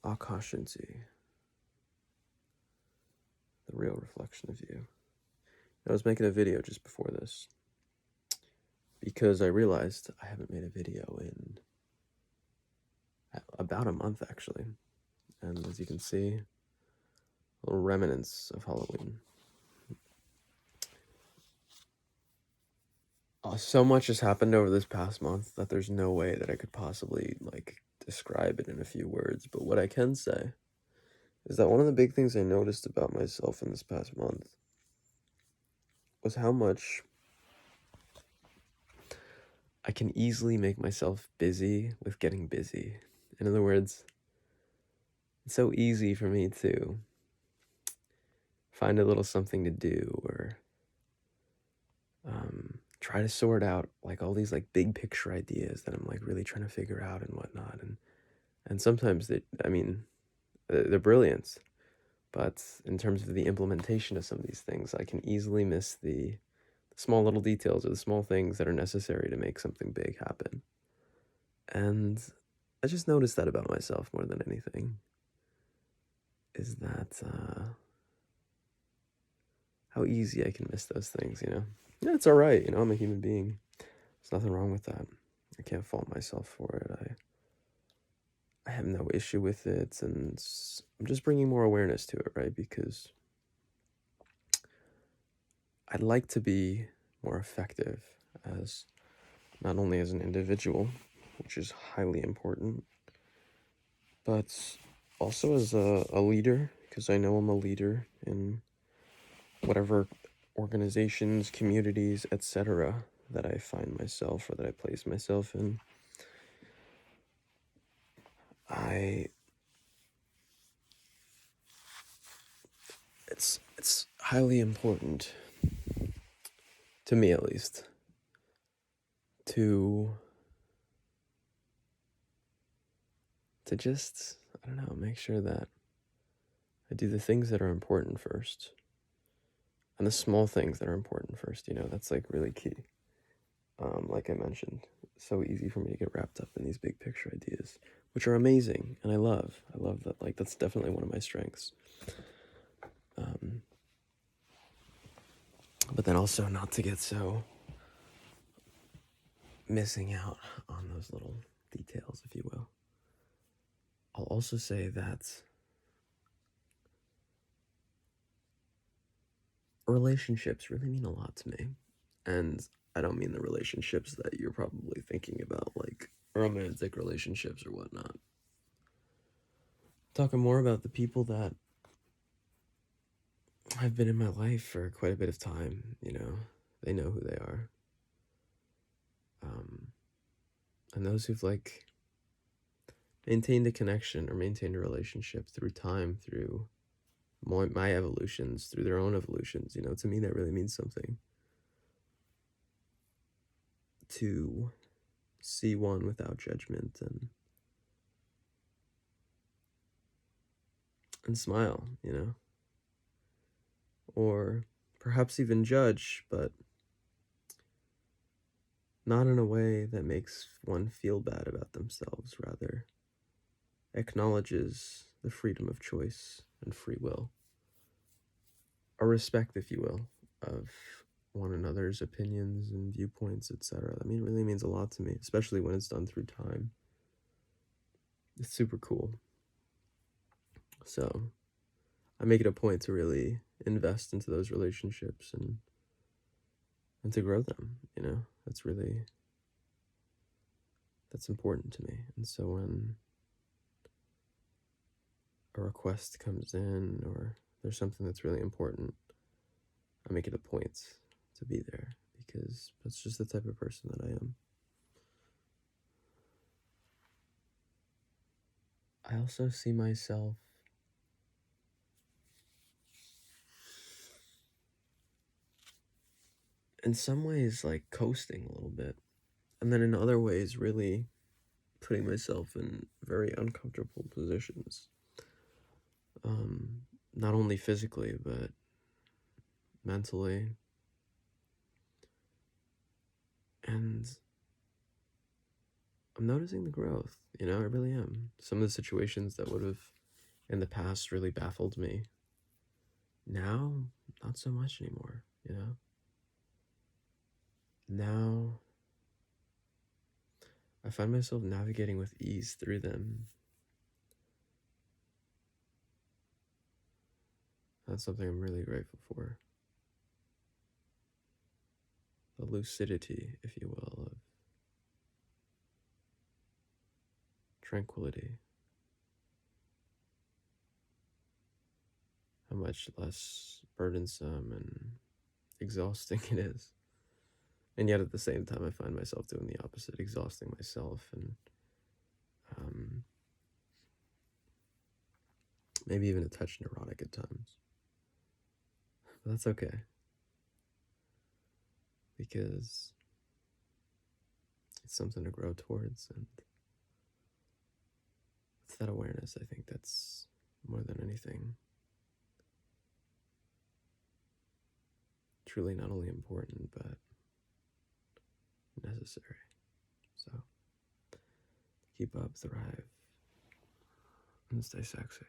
I'll caution thee, the real reflection of you. I was making a video just before this because I realized I haven't made a video in about a month, actually. And as you can see, little remnants of Halloween. So much has happened over this past month that there's no way that I could possibly, describe it in a few words. But what I can say is that one of the big things I noticed about myself in this past month was how much I can easily make myself busy with getting busy. In other words, it's so easy for me to find a little something to do or try to sort out all these big picture ideas that I'm really trying to figure out and whatnot. And sometimes they're brilliant, but in terms of the implementation of some of these things, I can easily miss the small little details or the small things that are necessary to make something big happen. And I just noticed that about myself more than anything, is that how easy I can miss those things, Yeah, it's all right, I'm a human being. There's nothing wrong with that. I can't fault myself for it. I have no issue with it, and I'm just bringing more awareness to it, right? Because I'd like to be more effective as not only as an individual, which is highly important, but also as a leader, because I know I'm a leader in whatever organizations, communities, etc. that I find myself or that I place myself in. It's highly important, to me at least, to just, I don't know, make sure that I do the things that are important first. And the small things that are important first, that's really key. Like I mentioned, it's so easy for me to get wrapped up in these big picture ideas, which are amazing, and I love that. That's definitely one of my strengths. But then also not to get so missing out on those little details, if you will. I'll also say that relationships really mean a lot to me. And I don't mean the relationships that you're probably thinking about, like romantic relationships or whatnot. I'm talking more about the people that have been in my life for quite a bit of time, They know who they are. And those who've maintained a connection or maintained a relationship through time, through my evolutions, through their own evolutions, to me that really means something. To see one without judgment and smile, or perhaps even judge, but not in a way that makes one feel bad about themselves, rather acknowledges the freedom of choice and free will, a respect, if you will, of one another's opinions and viewpoints, etc. That really means a lot to me, especially when it's done through time. It's super cool. So I make it a point to really invest into those relationships and to grow them, that's important to me. And so when a request comes in or there's something that's really important, I make it a point to be there because that's just the type of person that I am. I also see myself in some ways coasting a little bit, and then in other ways really putting myself in very uncomfortable positions, not only physically but mentally. And I'm noticing the growth, I really am. Some of the situations that would have in the past really baffled me. Now, not so much anymore, you know? Now, I find myself navigating with ease through them. That's something I'm really grateful for. The lucidity, if you will, of tranquility. How much less burdensome and exhausting it is. And yet at the same time, I find myself doing the opposite, exhausting myself and um, maybe even a touch neurotic at times. But that's okay, because it's something to grow towards. And it's that awareness, I think, that's more than anything truly not only important, but necessary. So keep up, thrive, and stay sexy.